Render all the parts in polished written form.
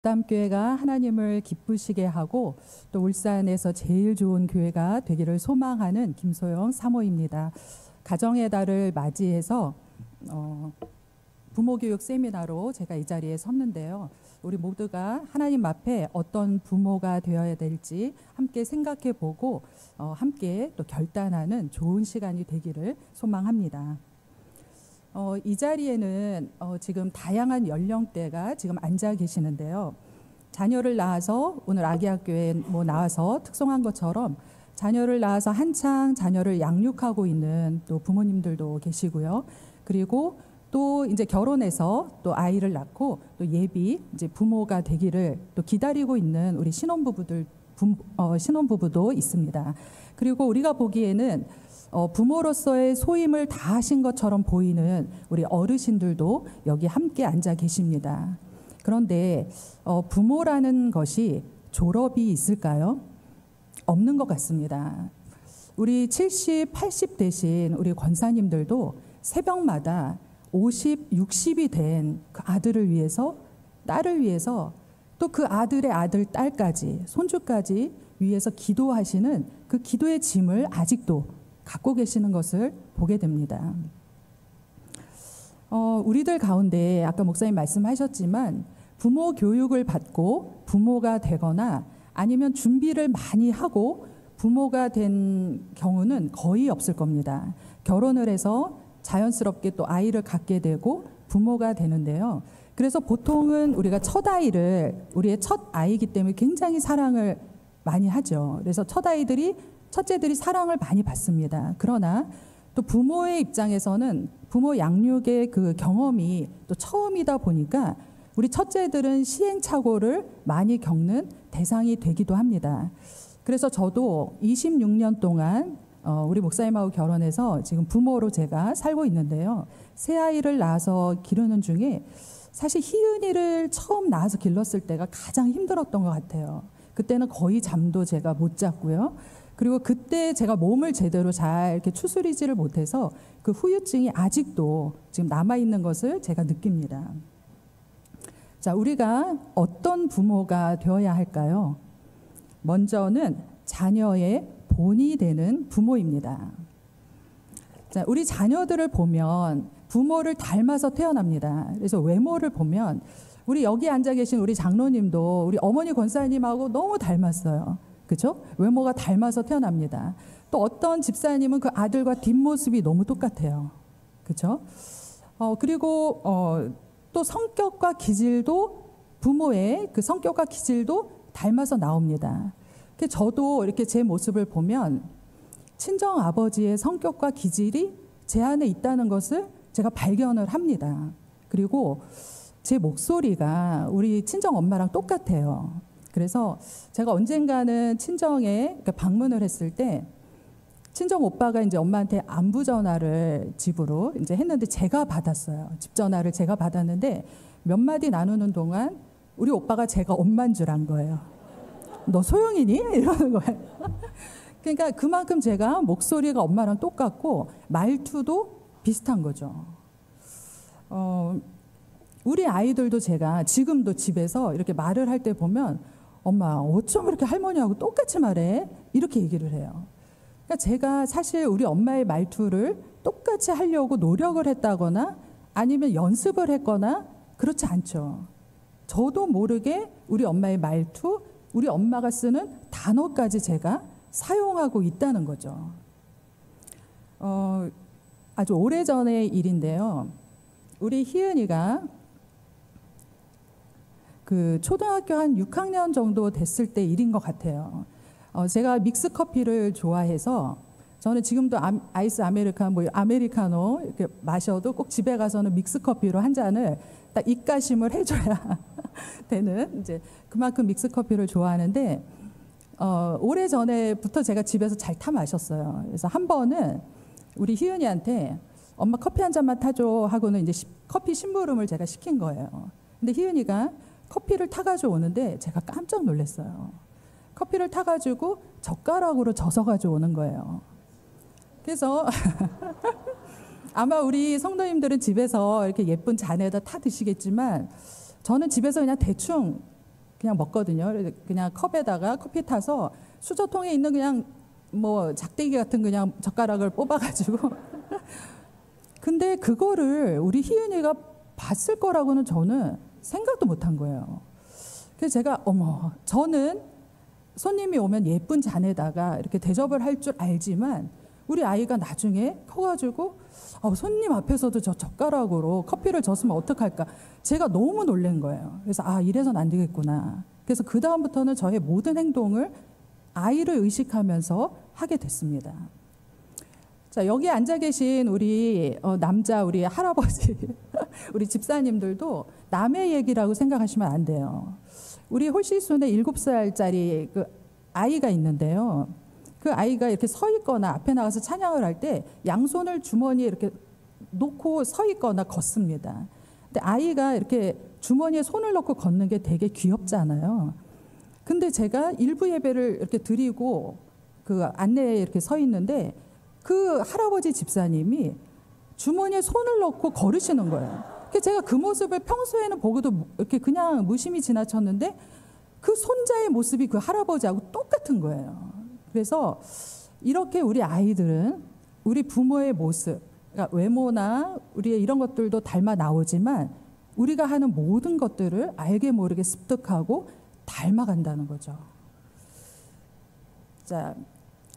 담교회가 하나님을 기쁘시게 하고 또 울산에서 제일 좋은 교회가 되기를 소망하는 김소영 사모입니다. 가정의 달을 맞이해서 부모교육 세미나로 제가 이 자리에 섰는데요. 우리 모두가 하나님 앞에 어떤 부모가 되어야 될지 함께 생각해보고 함께 또 결단하는 좋은 시간이 되기를 소망합니다. 이 자리에는 지금 다양한 연령대가 지금 앉아 계시는데요. 자녀를 낳아서 오늘 아기학교에 나와서 특송한 것처럼 자녀를 낳아서 한창 자녀를 양육하고 있는 또 부모님들도 계시고요. 그리고 또 이제 결혼해서 또 아이를 낳고 또 예비 이제 부모가 되기를 또 기다리고 있는 우리 신혼부부도 있습니다. 그리고 우리가 보기에는 부모로서의 소임을 다하신 것처럼 보이는 우리 어르신들도 여기 함께 앉아 계십니다. 그런데 부모라는 것이 졸업이 있을까요? 없는 것 같습니다. 우리 70, 80 되신 우리 권사님들도 새벽마다 50, 60이 된 그 아들을 위해서, 딸을 위해서, 또 그 아들의 아들, 딸까지, 손주까지 위해서 기도하시는 그 기도의 짐을 아직도 갖고 계시는 것을 보게 됩니다. 우리들 가운데 아까 목사님 말씀하셨지만 부모 교육을 받고 부모가 되거나 아니면 준비를 많이 하고 부모가 된 경우는 거의 없을 겁니다. 결혼을 해서 자연스럽게 또 아이를 갖게 되고 부모가 되는데요. 그래서 보통은 우리가 첫 아이를 우리의 첫 아이이기 때문에 굉장히 사랑을 많이 하죠. 그래서 첫째들이 사랑을 많이 받습니다. 그러나 또 부모의 입장에서는 부모 양육의 그 경험이 또 처음이다 보니까 우리 첫째들은 시행착오를 많이 겪는 대상이 되기도 합니다. 그래서 저도 26년 동안 우리 목사님하고 결혼해서 지금 부모로 제가 살고 있는데요. 새 아이를 낳아서 기르는 중에 사실 희은이를 처음 낳아서 길렀을 때가 가장 힘들었던 것 같아요. 그때는 거의 잠도 제가 못 잤고요. 그리고 그때 제가 몸을 제대로 잘 이렇게 추스리지를 못해서 그 후유증이 아직도 지금 남아있는 것을 제가 느낍니다. 자, 우리가 어떤 부모가 되어야 할까요? 먼저는 자녀의 본이 되는 부모입니다. 자, 우리 자녀들을 보면 부모를 닮아서 태어납니다. 그래서 외모를 보면 우리 여기 앉아 계신 우리 장로님도 우리 어머니 권사님하고 너무 닮았어요. 그렇죠? 외모가 닮아서 태어납니다. 또 어떤 집사님은 그 아들과 뒷모습이 너무 똑같아요. 그렇죠? 그리고 또 성격과 기질도 부모의 그 성격과 기질도 닮아서 나옵니다. 저도 이렇게 제 모습을 보면 친정 아버지의 성격과 기질이 제 안에 있다는 것을 제가 발견을 합니다. 그리고 제 목소리가 우리 친정 엄마랑 똑같아요. 그래서 제가 언젠가는 친정에 방문을 했을 때 친정 오빠가 이제 엄마한테 안부 전화를 집으로 이제 했는데 제가 받았어요. 집 전화를 제가 받았는데 몇 마디 나누는 동안 우리 오빠가 제가 엄마인 줄 안 거예요. 너 소영이니? 이러는 거예요. 그러니까 그만큼 제가 목소리가 엄마랑 똑같고 말투도 비슷한 거죠. 우리 아이들도 제가 지금도 집에서 이렇게 말을 할 때 보면 엄마 어쩜 이렇게 할머니하고 똑같이 말해? 이렇게 얘기를 해요. 그러니까 제가 사실 우리 엄마의 말투를 똑같이 하려고 노력을 했다거나 아니면 연습을 했거나 그렇지 않죠. 저도 모르게 우리 엄마의 말투, 우리 엄마가 쓰는 단어까지 제가 사용하고 있다는 거죠. 아주 오래전의 일인데요. 우리 희은이가 그 초등학교 한 6학년 정도 됐을 때 일인 것 같아요. 제가 믹스 커피를 좋아해서 저는 지금도 아이스 아메리카노 이렇게 마셔도 꼭 집에 가서는 믹스 커피로 한 잔을 딱 입가심을 해줘야 되는 이제 그만큼 믹스 커피를 좋아하는데 오래 전에부터 제가 집에서 잘 타 마셨어요. 그래서 한 번은 우리 희은이한테 엄마 커피 한 잔만 타줘 하고는 이제 커피 심부름을 제가 시킨 거예요. 근데 희은이가 커피를 타가지고 오는데 제가 깜짝 놀랐어요. 커피를 타가지고 젓가락으로 져서가지고 오는 거예요. 그래서 아마 우리 성도님들은 집에서 이렇게 예쁜 잔에다 타 드시겠지만 저는 집에서 그냥 대충 그냥 먹거든요. 그냥 컵에다가 커피 타서 수저통에 있는 그냥 뭐 작대기 같은 그냥 젓가락을 뽑아가지고 근데 그거를 우리 희은이가 봤을 거라고는 저는 생각도 못한 거예요. 그래서 제가 어머, 저는 손님이 오면 예쁜 잔에다가 이렇게 대접을 할 줄 알지만 우리 아이가 나중에 커가지고 손님 앞에서도 저 젓가락으로 커피를 줬으면 어떡할까. 제가 너무 놀란 거예요. 그래서 이래서는 안 되겠구나. 그래서 그 다음부터는 저의 모든 행동을 아이를 의식하면서 하게 됐습니다. 자, 여기 앉아 계신 우리 남자 우리 할아버지 우리 집사님들도 남의 얘기라고 생각하시면 안 돼요. 우리 홀시순에 7살짜리 그 아이가 있는데요. 그 아이가 이렇게 서 있거나 앞에 나가서 찬양을 할 때 양손을 주머니에 이렇게 놓고 서 있거나 걷습니다. 근데 아이가 이렇게 주머니에 손을 넣고 걷는 게 되게 귀엽잖아요. 근데 제가 일부 예배를 이렇게 드리고 그 안내에 이렇게 서 있는데 그 할아버지 집사님이 주머니에 손을 넣고 걸으시는 거예요. 그래서 제가 그 모습을 평소에는 보고도 이렇게 그냥 무심히 지나쳤는데 그 손자의 모습이 그 할아버지하고 똑같은 거예요. 그래서 이렇게 우리 아이들은 우리 부모의 모습, 그러니까 외모나 우리의 이런 것들도 닮아 나오지만 우리가 하는 모든 것들을 알게 모르게 습득하고 닮아간다는 거죠. 자,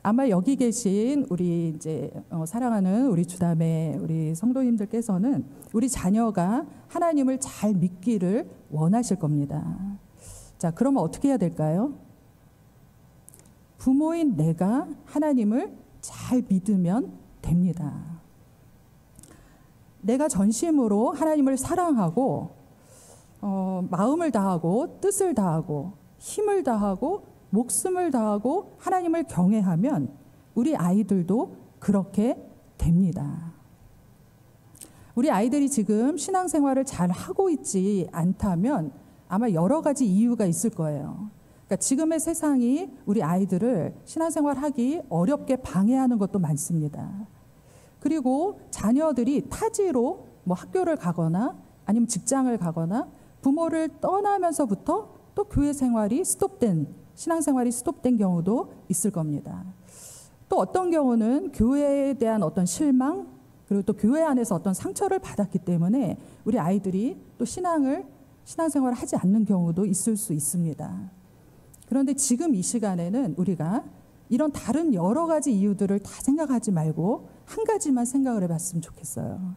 아마 여기 계신 우리 이제 사랑하는 우리 주담의 우리 성도님들께서는 우리 자녀가 하나님을 잘 믿기를 원하실 겁니다. 자, 그러면 어떻게 해야 될까요? 부모인 내가 하나님을 잘 믿으면 됩니다. 내가 전심으로 하나님을 사랑하고 마음을 다하고 뜻을 다하고 힘을 다하고 목숨을 다하고 하나님을 경외하면 우리 아이들도 그렇게 됩니다. 우리 아이들이 지금 신앙생활을 잘 하고 있지 않다면 아마 여러 가지 이유가 있을 거예요. 그러니까 지금의 세상이 우리 아이들을 신앙생활하기 어렵게 방해하는 것도 많습니다. 그리고 자녀들이 타지로 뭐 학교를 가거나 아니면 직장을 가거나 부모를 떠나면서부터 또 교회 생활이 스톱된, 신앙생활이 스톱된 경우도 있을 겁니다. 또 어떤 경우는 교회에 대한 어떤 실망, 그리고 또 교회 안에서 어떤 상처를 받았기 때문에 우리 아이들이 또 신앙생활을 하지 않는 경우도 있을 수 있습니다. 그런데 지금 이 시간에는 우리가 이런 다른 여러 가지 이유들을 다 생각하지 말고 한 가지만 생각을 해봤으면 좋겠어요.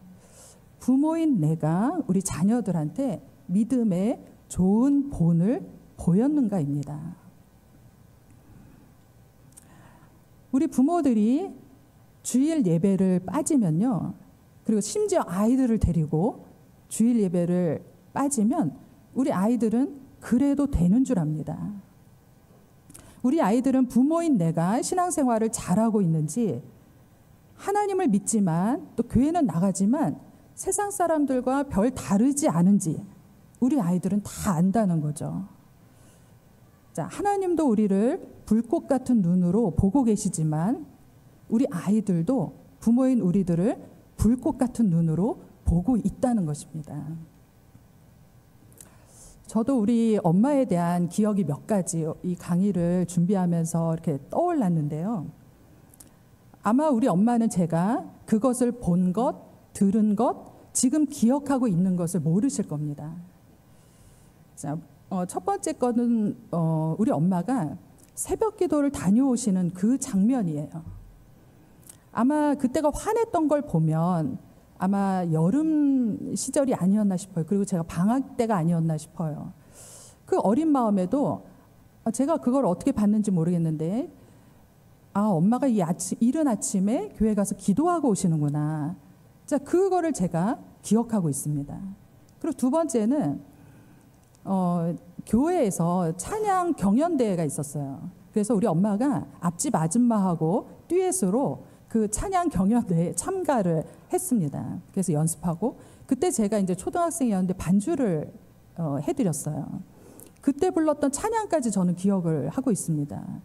부모인 내가 우리 자녀들한테 믿음의 좋은 본을 보였는가입니다. 우리 부모들이 주일 예배를 빠지면요, 그리고 심지어 아이들을 데리고 주일 예배를 빠지면 우리 아이들은 그래도 되는 줄 압니다. 우리 아이들은 부모인 내가 신앙생활을 잘하고 있는지, 하나님을 믿지만 또 교회는 나가지만 세상 사람들과 별 다르지 않은지 우리 아이들은 다 안다는 거죠. 자, 하나님도 우리를 불꽃 같은 눈으로 보고 계시지만 우리 아이들도 부모인 우리들을 불꽃 같은 눈으로 보고 있다는 것입니다. 저도 우리 엄마에 대한 기억이 몇 가지 이 강의를 준비하면서 이렇게 떠올랐는데요. 아마 우리 엄마는 제가 그것을 본 것, 들은 것, 지금 기억하고 있는 것을 모르실 겁니다. 자, 첫 번째 거는 우리 엄마가 새벽 기도를 다녀오시는 그 장면이에요. 아마 그때가 환했던 걸 보면 아마 여름 시절이 아니었나 싶어요. 그리고 제가 방학 때가 아니었나 싶어요. 그 어린 마음에도 제가 그걸 어떻게 봤는지 모르겠는데 엄마가 이른 아침에 교회 가서 기도하고 오시는구나. 자, 그거를 제가 기억하고 있습니다. 그리고 두 번째는 교회에서 찬양 경연대회가 있었어요. 그래서 우리 엄마가 앞집 아줌마하고 듀엣으로 그 찬양 경연대회에 참가를 했습니다. 그래서 연습하고 그때 제가 이제 초등학생이었는데 반주를 해드렸어요. 그때 불렀던 찬양까지 저는 기억을 하고 있습니다.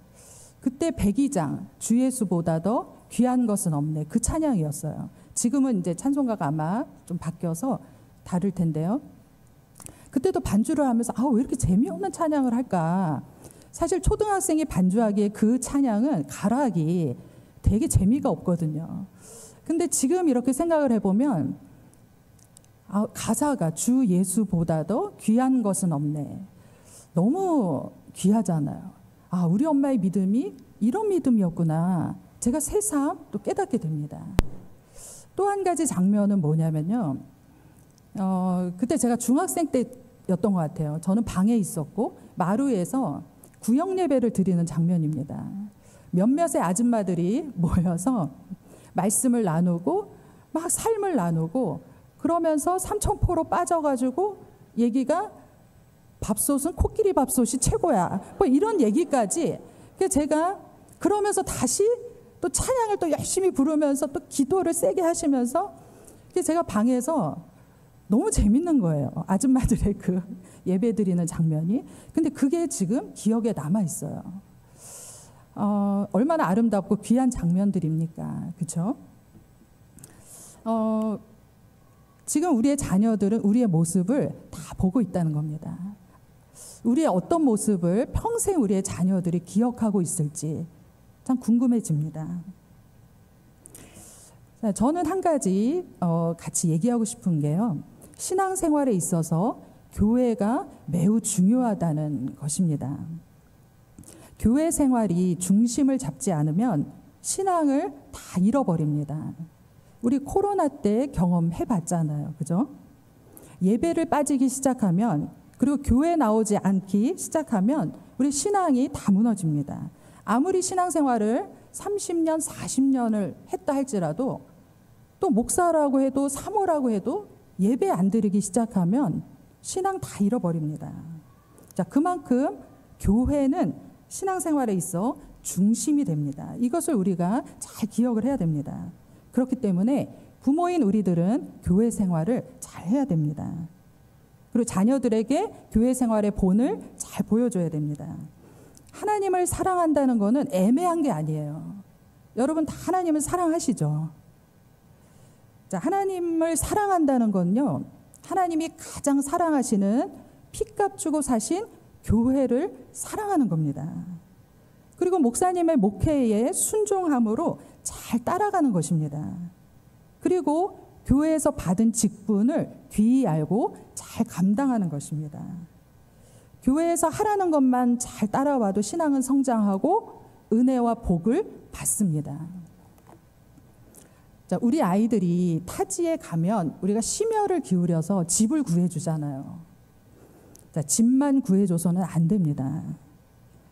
그때 백이장 주 예수보다 더 귀한 것은 없네, 그 찬양이었어요. 지금은 이제 찬송가가 아마 좀 바뀌어서 다를 텐데요. 그때도 반주를 하면서 왜 이렇게 재미없는 찬양을 할까? 사실 초등학생이 반주하기에 그 찬양은 가락이 되게 재미가 없거든요. 근데 지금 이렇게 생각을 해보면 가사가 주 예수보다도 귀한 것은 없네. 너무 귀하잖아요. 우리 엄마의 믿음이 이런 믿음이었구나. 제가 새삼 또 깨닫게 됩니다. 또 한 가지 장면은 뭐냐면요. 그때 제가 중학생 때였던 것 같아요. 저는 방에 있었고 마루에서 구역 예배를 드리는 장면입니다. 몇몇의 아줌마들이 모여서 말씀을 나누고 막 삶을 나누고 그러면서 삼천포로 빠져가지고 얘기가 밥솥은 코끼리 밥솥이 최고야. 뭐 이런 얘기까지. 제가 그러면서 다시 또 찬양을 또 열심히 부르면서 또 기도를 세게 하시면서 제가 방에서 너무 재밌는 거예요. 아줌마들의 그 예배 드리는 장면이. 근데 그게 지금 기억에 남아 있어요. 얼마나 아름답고 귀한 장면들입니까? 그렇죠? 지금 우리의 자녀들은 우리의 모습을 다 보고 있다는 겁니다. 우리의 어떤 모습을 평생 우리의 자녀들이 기억하고 있을지 참 궁금해집니다. 저는 한 가지 같이 얘기하고 싶은 게요. 신앙생활에 있어서 교회가 매우 중요하다는 것입니다. 교회 생활이 중심을 잡지 않으면 신앙을 다 잃어버립니다. 우리 코로나 때 경험해봤잖아요. 그죠? 예배를 빠지기 시작하면 그리고 교회 나오지 않기 시작하면 우리 신앙이 다 무너집니다. 아무리 신앙생활을 30년, 40년을 했다 할지라도 또 목사라고 해도 사모라고 해도 예배 안 드리기 시작하면 신앙 다 잃어버립니다. 자, 그만큼 교회는 신앙생활에 있어 중심이 됩니다. 이것을 우리가 잘 기억을 해야 됩니다. 그렇기 때문에 부모인 우리들은 교회 생활을 잘 해야 됩니다. 그리고 자녀들에게 교회 생활의 본을 잘 보여줘야 됩니다. 하나님을 사랑한다는 것은 애매한 게 아니에요. 여러분 다 하나님을 사랑하시죠? 자, 하나님을 사랑한다는 건요, 하나님이 가장 사랑하시는 피값 주고 사신 교회를 사랑하는 겁니다. 그리고 목사님의 목회에 순종함으로 잘 따라가는 것입니다. 그리고 교회에서 받은 직분을 귀히 알고 잘 감당하는 것입니다. 교회에서 하라는 것만 잘 따라와도 신앙은 성장하고 은혜와 복을 받습니다. 자, 우리 아이들이 타지에 가면 우리가 심혈을 기울여서 집을 구해주잖아요. 자, 집만 구해줘서는 안 됩니다.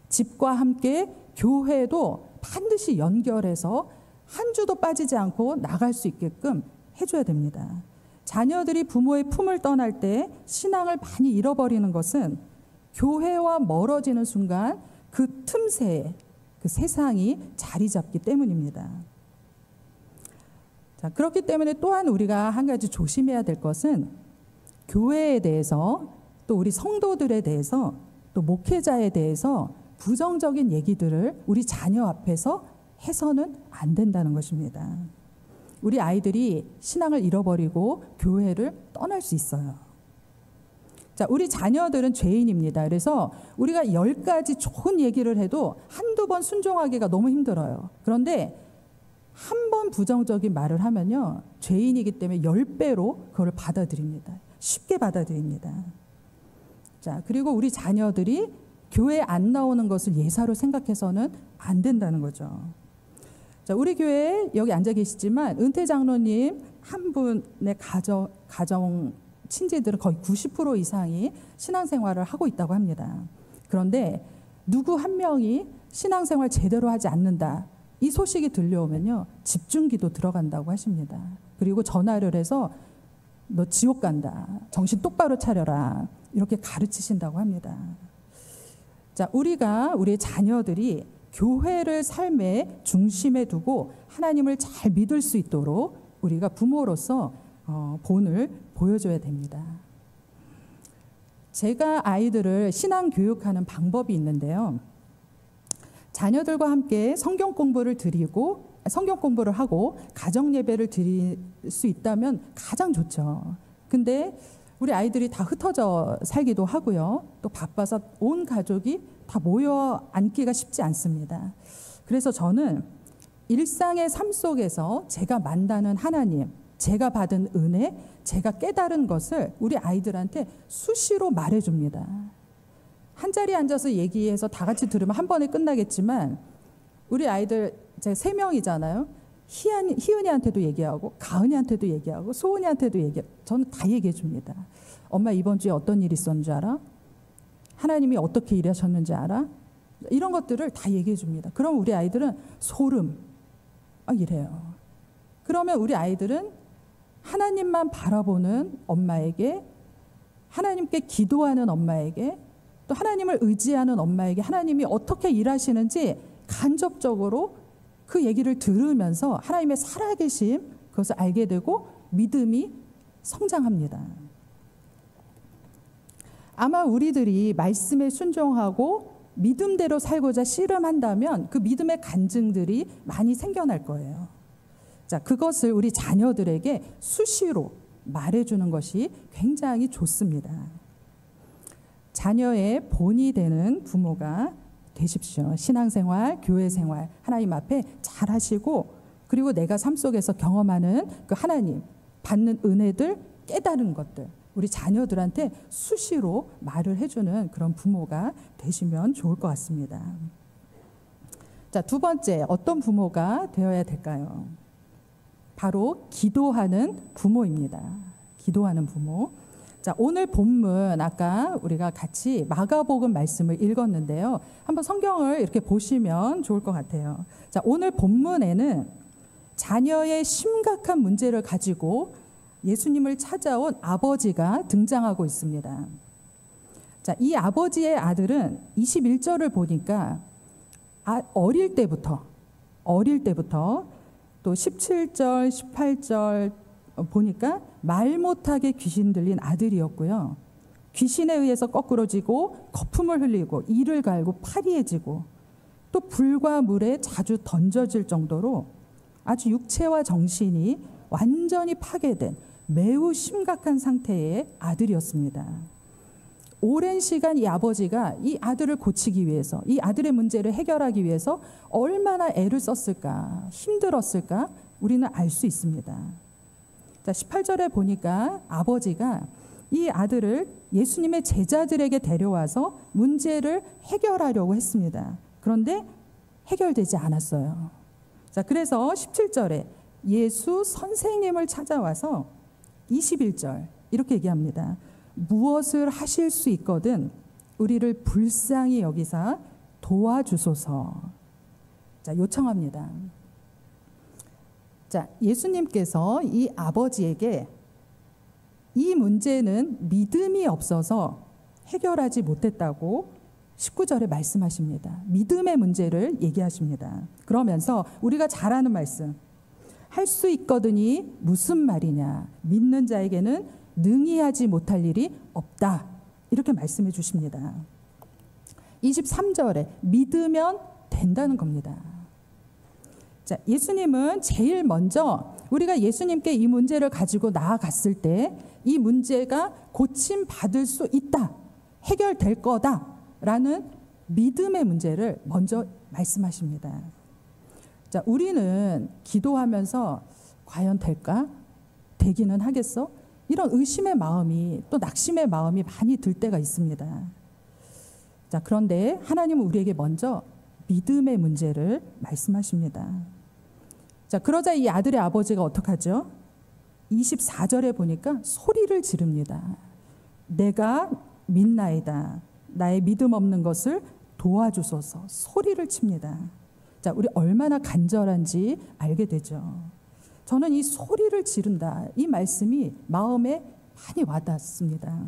집과 함께 교회도 반드시 연결해서 한 주도 빠지지 않고 나갈 수 있게끔 해줘야 됩니다. 자녀들이 부모의 품을 떠날 때 신앙을 많이 잃어버리는 것은 교회와 멀어지는 순간 그 틈새에 그 세상이 자리 잡기 때문입니다. 자, 그렇기 때문에 또한 우리가 한 가지 조심해야 될 것은 교회에 대해서 또 우리 성도들에 대해서 또 목회자에 대해서 부정적인 얘기들을 우리 자녀 앞에서 해서는 안 된다는 것입니다. 우리 아이들이 신앙을 잃어버리고 교회를 떠날 수 있어요. 자, 우리 자녀들은 죄인입니다. 그래서 우리가 10가지 좋은 얘기를 해도 한두 번 순종하기가 너무 힘들어요. 그런데 한 번 부정적인 말을 하면요, 죄인이기 때문에 10배로 그걸 받아들입니다. 쉽게 받아들입니다. 자, 그리고 우리 자녀들이 교회에 안 나오는 것을 예사로 생각해서는 안 된다는 거죠. 자, 우리 교회에 여기 앉아 계시지만 은퇴 장로님 한 분의 가정 친지들은 거의 90% 이상이 신앙생활을 하고 있다고 합니다. 그런데 누구 한 명이 신앙생활 제대로 하지 않는다, 이 소식이 들려오면요, 집중기도 들어간다고 하십니다. 그리고 전화를 해서 너 지옥 간다, 정신 똑바로 차려라, 이렇게 가르치신다고 합니다. 자, 우리의 자녀들이 교회를 삶의 중심에 두고 하나님을 잘 믿을 수 있도록 우리가 부모로서 본을 보여줘야 됩니다. 제가 아이들을 신앙 교육하는 방법이 있는데요. 자녀들과 함께 성경 공부를 하고 가정 예배를 드릴 수 있다면 가장 좋죠. 근데 우리 아이들이 다 흩어져 살기도 하고요. 또 바빠서 온 가족이 다 모여 앉기가 쉽지 않습니다. 그래서 저는 일상의 삶 속에서 제가 만나는 하나님, 제가 받은 은혜, 제가 깨달은 것을 우리 아이들한테 수시로 말해줍니다. 한 자리에 앉아서 얘기해서 다 같이 들으면 한 번에 끝나겠지만 우리 아이들 제가 3명이잖아요. 희은이한테도 얘기하고 가은이한테도 얘기하고 소은이한테도 얘기하고 저는 다 얘기해 줍니다. 엄마 이번 주에 어떤 일이 있었는지 알아? 하나님이 어떻게 일하셨는지 알아? 이런 것들을 다 얘기해 줍니다. 그럼 우리 아이들은 소름 이래요. 그러면 우리 아이들은 하나님만 바라보는 엄마에게, 하나님께 기도하는 엄마에게, 또 하나님을 의지하는 엄마에게 하나님이 어떻게 일하시는지 간접적으로 그 얘기를 들으면서 하나님의 살아계심 그것을 알게 되고 믿음이 성장합니다. 아마 우리들이 말씀에 순종하고 믿음대로 살고자 씨름한다면 그 믿음의 간증들이 많이 생겨날 거예요. 자, 그것을 우리 자녀들에게 수시로 말해주는 것이 굉장히 좋습니다. 자녀의 본이 되는 부모가 되십시오. 신앙생활, 교회생활 하나님 앞에 잘 하시고 그리고 내가 삶 속에서 경험하는 그 하나님 받는 은혜들 깨달은 것들 우리 자녀들한테 수시로 말을 해주는 그런 부모가 되시면 좋을 것 같습니다. 자, 두 번째 어떤 부모가 되어야 될까요? 바로 기도하는 부모입니다. 기도하는 부모. 자, 오늘 본문 아까 우리가 같이 마가복음 말씀을 읽었는데요. 한번 성경을 이렇게 보시면 좋을 것 같아요. 자, 오늘 본문에는 자녀의 심각한 문제를 가지고 예수님을 찾아온 아버지가 등장하고 있습니다. 자, 이 아버지의 아들은 21절을 보니까 어릴 때부터 또 17절, 18절 보니까 말 못하게 귀신 들린 아들이었고요. 귀신에 의해서 거꾸러지고 거품을 흘리고 이를 갈고 파리해지고 또 불과 물에 자주 던져질 정도로 아주 육체와 정신이 완전히 파괴된 매우 심각한 상태의 아들이었습니다. 오랜 시간 이 아버지가 이 아들을 고치기 위해서 이 아들의 문제를 해결하기 위해서 얼마나 애를 썼을까 힘들었을까 우리는 알 수 있습니다. 자, 18절에 보니까 아버지가 이 아들을 예수님의 제자들에게 데려와서 문제를 해결하려고 했습니다. 그런데 해결되지 않았어요. 자, 그래서 17절에 예수 선생님을 찾아와서 21절 이렇게 얘기합니다. 무엇을 하실 수 있거든 우리를 불쌍히 여기사 도와주소서. 자, 요청합니다. 자, 예수님께서 이 아버지에게 이 문제는 믿음이 없어서 해결하지 못했다고 19절에 말씀하십니다. 믿음의 문제를 얘기하십니다. 그러면서 우리가 잘 아는 말씀 할 수 있거든이 무슨 말이냐 믿는 자에게는 능히 하지 못할 일이 없다 이렇게 말씀해 주십니다. 23절에 믿으면 된다는 겁니다. 자, 예수님은 제일 먼저 우리가 예수님께 이 문제를 가지고 나아갔을 때 이 문제가 고침받을 수 있다, 해결될 거다라는 믿음의 문제를 먼저 말씀하십니다. 자, 우리는 기도하면서 과연 될까? 되기는 하겠어? 이런 의심의 마음이 또 낙심의 마음이 많이 들 때가 있습니다. 자, 그런데 하나님은 우리에게 먼저 믿음의 문제를 말씀하십니다. 자, 그러자 이 아들의 아버지가 어떡하죠? 24절에 보니까 소리를 지릅니다. 내가 믿나이다. 나의 믿음 없는 것을 도와주소서. 소리를 칩니다. 자, 우리 얼마나 간절한지 알게 되죠. 저는 이 소리를 지른다. 이 말씀이 마음에 많이 와닿습니다.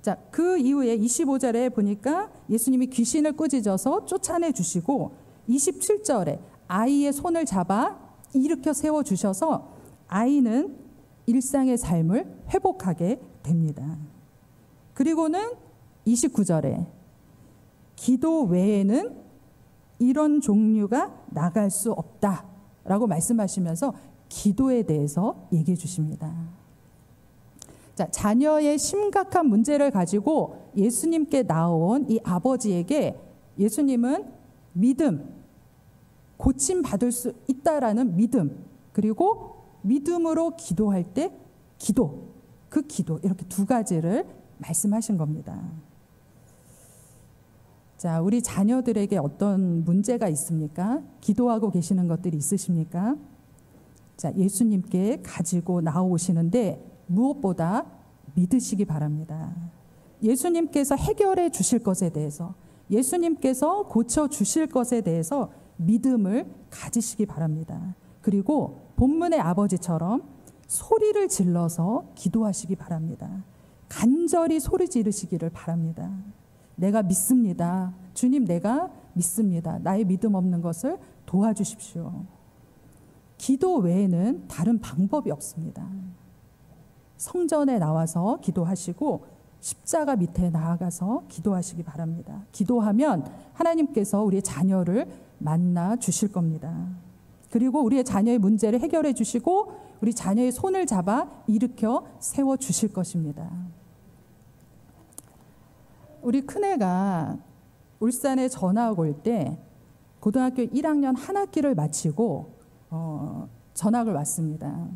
자, 그 이후에 25절에 보니까 예수님이 귀신을 꾸짖어서 쫓아내 주시고 27절에 아이의 손을 잡아 일으켜 세워 주셔서 아이는 일상의 삶을 회복하게 됩니다. 그리고는 29절에 기도 외에는 이런 종류가 나갈 수 없다라고 말씀하시면서 기도에 대해서 얘기해 주십니다. 자, 자녀의 심각한 문제를 가지고 예수님께 나온 이 아버지에게 예수님은 믿음, 고침받을 수 있다라는 믿음, 그리고 믿음으로 기도할 때 기도, 그 기도, 이렇게 두 가지를 말씀하신 겁니다. 자, 우리 자녀들에게 어떤 문제가 있습니까? 기도하고 계시는 것들이 있으십니까? 자, 예수님께 가지고 나오시는데 무엇보다 믿으시기 바랍니다. 예수님께서 해결해 주실 것에 대해서, 예수님께서 고쳐 주실 것에 대해서 믿음을 가지시기 바랍니다. 그리고 본문의 아버지처럼 소리를 질러서 기도하시기 바랍니다. 간절히 소리 지르시기를 바랍니다. 내가 믿습니다. 주님, 내가 믿습니다. 나의 믿음 없는 것을 도와주십시오. 기도 외에는 다른 방법이 없습니다. 성전에 나와서 기도하시고 십자가 밑에 나아가서 기도하시기 바랍니다. 기도하면 하나님께서 우리의 자녀를 만나 주실 겁니다. 그리고 우리의 자녀의 문제를 해결해 주시고 우리 자녀의 손을 잡아 일으켜 세워 주실 것입니다. 우리 큰애가 울산에 전학 올 때 고등학교 1학년 한 학기를 마치고 전학을 왔습니다.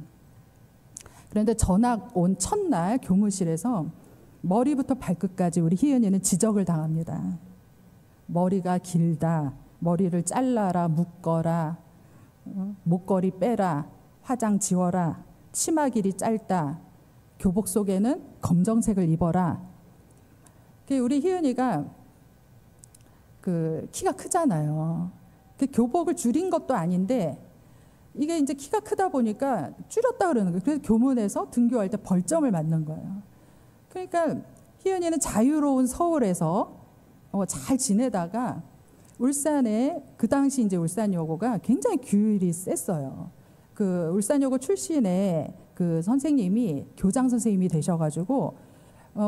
그런데 전학 온 첫날 교무실에서 머리부터 발끝까지 우리 희은이는 지적을 당합니다. 머리가 길다, 머리를 잘라라, 묶어라, 목걸이 빼라, 화장 지워라, 치마 길이 짧다, 교복 속에는 검정색을 입어라. 우리 희은이가 그 키가 크잖아요. 그 교복을 줄인 것도 아닌데 이게 이제 키가 크다 보니까 줄였다 그러는 거예요. 그래서 교문에서 등교할 때 벌점을 맞는 거예요. 그러니까 희은이는 자유로운 서울에서 잘 지내다가 울산에, 그 당시 이제 울산여고가 굉장히 규율이 셌어요. 그 울산여고 출신의 그 선생님이 교장 선생님이 되셔가지고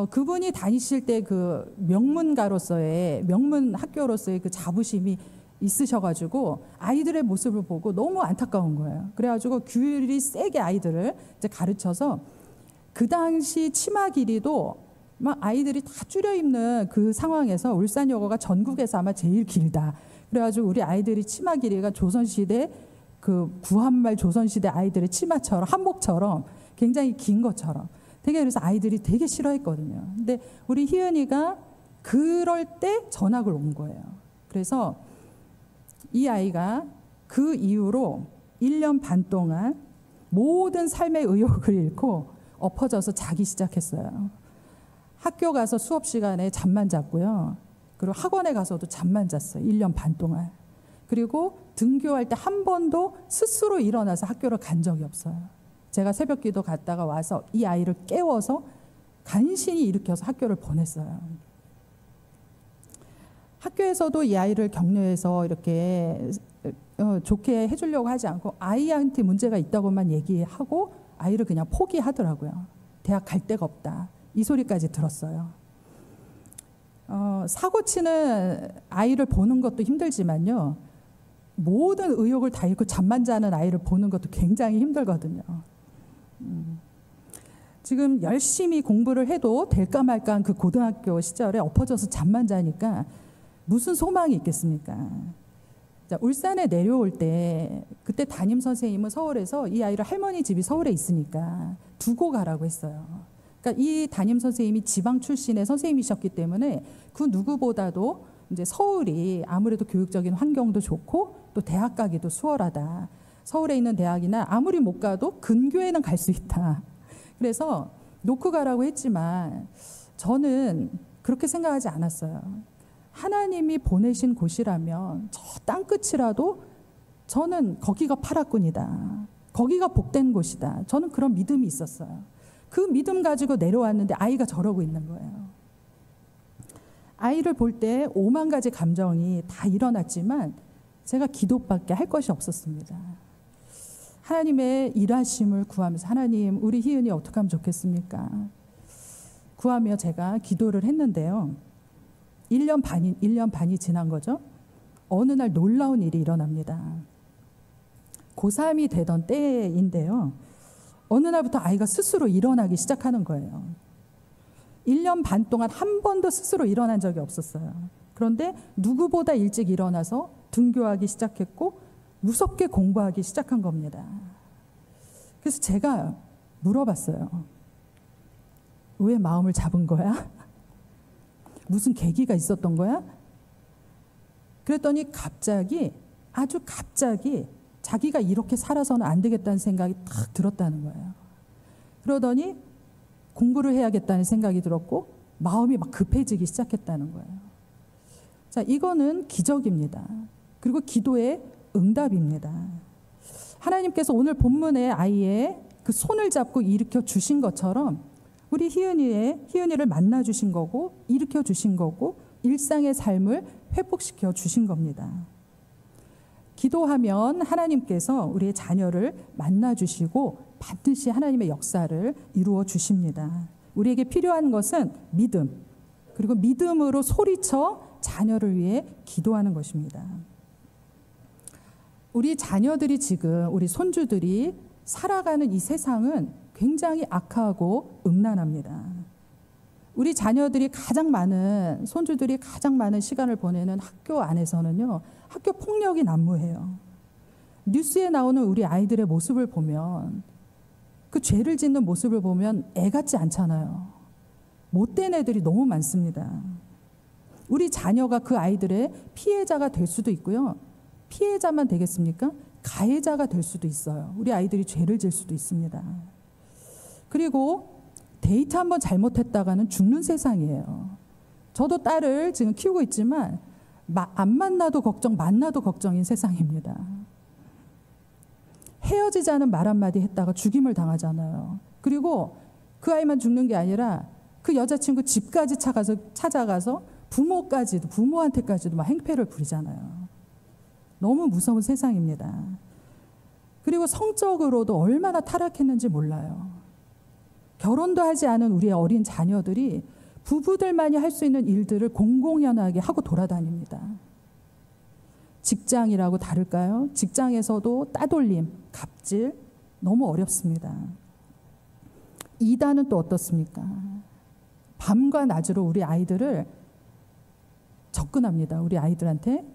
그분이 다니실 때 그 명문가로서의, 명문 학교로서의 그 자부심이 있으셔가지고 아이들의 모습을 보고 너무 안타까운 거예요. 그래가지고 규율이 세게 아이들을 이제 가르쳐서 그 당시 치마 길이도 막 아이들이 다 줄여 입는 그 상황에서 울산여고가 전국에서 아마 제일 길다. 그래가지고 우리 아이들이 치마 길이가 조선시대 그 구한말 조선시대 아이들의 치마처럼, 한복처럼 굉장히 긴 것처럼 되게, 그래서 아이들이 되게 싫어했거든요. 근데 우리 희은이가 그럴 때 전학을 온 거예요. 그래서 이 아이가 그 이후로 1년 반 동안 모든 삶의 의욕을 잃고 엎어져서 자기 시작했어요. 학교 가서 수업 시간에 잠만 잤고요. 그리고 학원에 가서도 잠만 잤어요. 1년 반 동안. 그리고 등교할 때 한 번도 스스로 일어나서 학교를 간 적이 없어요. 제가 새벽 기도 갔다가 와서 이 아이를 깨워서 간신히 일으켜서 학교를 보냈어요. 학교에서도 이 아이를 격려해서 이렇게 좋게 해주려고 하지 않고 아이한테 문제가 있다고만 얘기하고 아이를 그냥 포기하더라고요. 대학 갈 데가 없다. 이 소리까지 들었어요. 사고치는 아이를 보는 것도 힘들지만요. 모든 의욕을 다 잃고 잠만 자는 아이를 보는 것도 굉장히 힘들거든요. 지금 열심히 공부를 해도 될까 말까한 그 고등학교 시절에 엎어져서 잠만 자니까 무슨 소망이 있겠습니까? 자, 울산에 내려올 때 그때 담임 선생님은 서울에서 이 아이를 할머니 집이 서울에 있으니까 두고 가라고 했어요. 그러니까 이 담임 선생님이 지방 출신의 선생님이셨기 때문에 그 누구보다도 이제 서울이 아무래도 교육적인 환경도 좋고 또 대학 가기도 수월하다. 서울에 있는 대학이나 아무리 못 가도 근교에는 갈 수 있다. 그래서 놓고 가라고 했지만 저는 그렇게 생각하지 않았어요. 하나님이 보내신 곳이라면 저 땅끝이라도 저는 거기가 파라군이다. 거기가 복된 곳이다. 저는 그런 믿음이 있었어요. 그 믿음 가지고 내려왔는데 아이가 저러고 있는 거예요. 아이를 볼 때 5만 가지 감정이 다 일어났지만 제가 기도밖에 할 것이 없었습니다. 하나님의 일하심을 구하면서 하나님, 우리 희은이 어떻게 하면 좋겠습니까? 구하며 제가 기도를 했는데요. 1년 반이 지난 거죠. 어느 날 놀라운 일이 일어납니다. 고3이 되던 때인데요. 어느 날부터 아이가 스스로 일어나기 시작하는 거예요. 1년 반 동안 한 번도 스스로 일어난 적이 없었어요. 그런데 누구보다 일찍 일어나서 등교하기 시작했고 무섭게 공부하기 시작한 겁니다. 그래서 제가 물어봤어요. 왜 마음을 잡은 거야? 무슨 계기가 있었던 거야? 그랬더니 아주 갑자기 자기가 이렇게 살아서는 안 되겠다는 생각이 탁 들었다는 거예요. 그러더니 공부를 해야겠다는 생각이 들었고 마음이 막 급해지기 시작했다는 거예요. 자, 이거는 기적입니다. 그리고 기도의 응답입니다. 하나님께서 오늘 본문의 아이의 그 손을 잡고 일으켜 주신 것처럼 우리 희은이를 만나 주신 거고 일으켜 주신 거고 일상의 삶을 회복시켜 주신 겁니다. 기도하면 하나님께서 우리의 자녀를 만나 주시고 반드시 하나님의 역사를 이루어 주십니다. 우리에게 필요한 것은 믿음, 그리고 믿음으로 소리쳐 자녀를 위해 기도하는 것입니다. 우리 자녀들이 지금, 우리 손주들이 살아가는 이 세상은 굉장히 악하고 음란합니다. 우리 자녀들이 손주들이 가장 많은 시간을 보내는 학교 안에서는요, 학교 폭력이 난무해요. 뉴스에 나오는 우리 아이들의 모습을 보면, 그 죄를 짓는 모습을 보면 애 같지 않잖아요. 못된 애들이 너무 많습니다. 우리 자녀가 그 아이들의 피해자가 될 수도 있고요. 피해자만 되겠습니까? 가해자가 될 수도 있어요. 우리 아이들이 죄를 질 수도 있습니다. 그리고 데이트 한번 잘못했다가는 죽는 세상이에요. 저도 딸을 지금 키우고 있지만 안 만나도 걱정, 만나도 걱정인 세상입니다. 헤어지자는 말 한마디 했다가 죽임을 당하잖아요. 그리고 그 아이만 죽는 게 아니라 그 여자친구 집까지 찾아가서 부모한테까지도 막 행패를 부리잖아요. 너무 무서운 세상입니다. 그리고 성적으로도 얼마나 타락했는지 몰라요. 결혼도 하지 않은 우리의 어린 자녀들이 부부들만이 할 수 있는 일들을 공공연하게 하고 돌아다닙니다. 직장이라고 다를까요? 직장에서도 따돌림, 갑질 너무 어렵습니다. 이단은 또 어떻습니까? 밤과 낮으로 우리 아이들을 접근합니다. 우리 아이들한테.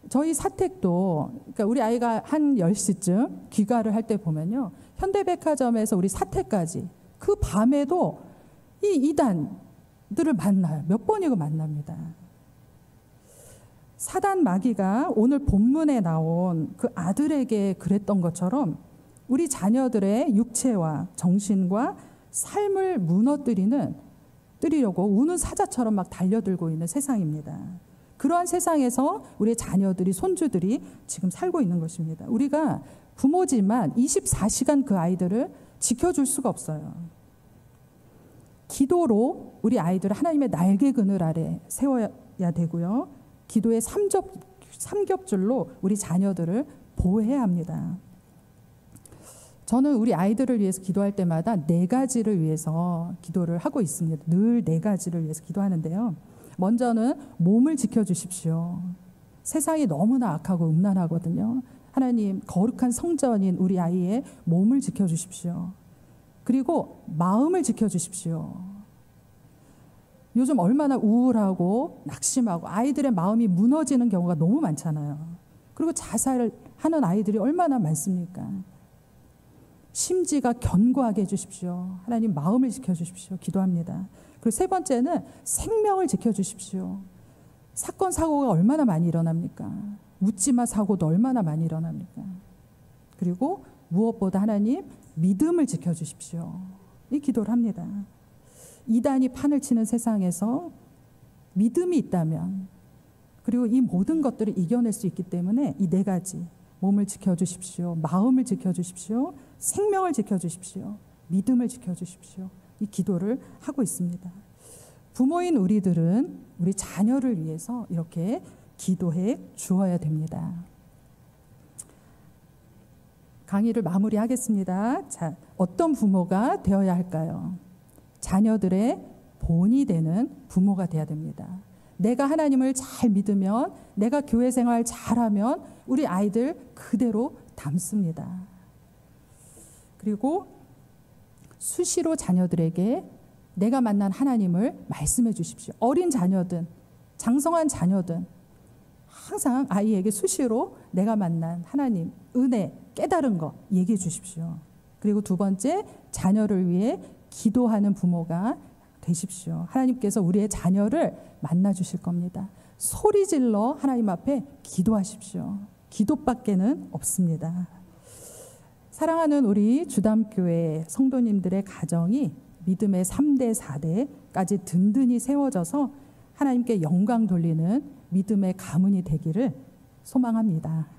저희 사택도, 그러니까 우리 아이가 한 10시쯤 귀가를 할 때 보면요, 현대백화점에서 우리 사택까지 그 밤에도 이 이단들을 만나요. 몇 번이고 만납니다. 사단 마귀가 오늘 본문에 나온 그 아들에게 그랬던 것처럼 우리 자녀들의 육체와 정신과 삶을 무너뜨리려고 우는 사자처럼 막 달려들고 있는 세상입니다. 그러한 세상에서 우리 자녀들이, 손주들이 지금 살고 있는 것입니다. 우리가 부모지만 24시간 그 아이들을 지켜줄 수가 없어요. 기도로 우리 아이들을 하나님의 날개 그늘 아래 세워야 되고요. 기도의 삼겹줄로 우리 자녀들을 보호해야 합니다. 저는 우리 아이들을 위해서 기도할 때마다 4가지를 위해서 기도를 하고 있습니다. 늘 4가지를 위해서 기도하는데요. 먼저는 몸을 지켜주십시오. 세상이 너무나 악하고 음란하거든요. 하나님, 거룩한 성전인 우리 아이의 몸을 지켜주십시오. 그리고 마음을 지켜주십시오. 요즘 얼마나 우울하고 낙심하고 아이들의 마음이 무너지는 경우가 너무 많잖아요. 그리고 자살하는 아이들이 얼마나 많습니까? 심지가 견고하게 해주십시오. 하나님, 마음을 지켜주십시오. 기도합니다. 그리고 3번째는 생명을 지켜주십시오. 사건, 사고가 얼마나 많이 일어납니까? 묻지마 사고도 얼마나 많이 일어납니까? 그리고 무엇보다 하나님, 믿음을 지켜주십시오. 이 기도를 합니다. 이단이 판을 치는 세상에서 믿음이 있다면, 그리고 이 모든 것들을 이겨낼 수 있기 때문에 이 4가지, 몸을 지켜주십시오, 마음을 지켜주십시오, 생명을 지켜주십시오, 믿음을 지켜주십시오. 이 기도를 하고 있습니다. 부모인 우리들은 우리 자녀를 위해서 이렇게 기도해 주어야 됩니다. 강의를 마무리하겠습니다. 자, 어떤 부모가 되어야 할까요? 자녀들의 본이 되는 부모가 되어야 됩니다. 내가 하나님을 잘 믿으면, 내가 교회 생활 잘하면 우리 아이들 그대로 닮습니다. 그리고 수시로 자녀들에게 내가 만난 하나님을 말씀해 주십시오. 어린 자녀든 장성한 자녀든 항상 아이에게 수시로 내가 만난 하나님, 은혜, 깨달은 것 얘기해 주십시오. 그리고 두 번째, 자녀를 위해 기도하는 부모가 되십시오. 하나님께서 우리의 자녀를 만나 주실 겁니다. 소리 질러 하나님 앞에 기도하십시오. 기도밖에는 없습니다. 사랑하는 우리 주담교회 성도님들의 가정이 믿음의 3대, 4대까지 든든히 세워져서 하나님께 영광 돌리는 믿음의 가문이 되기를 소망합니다.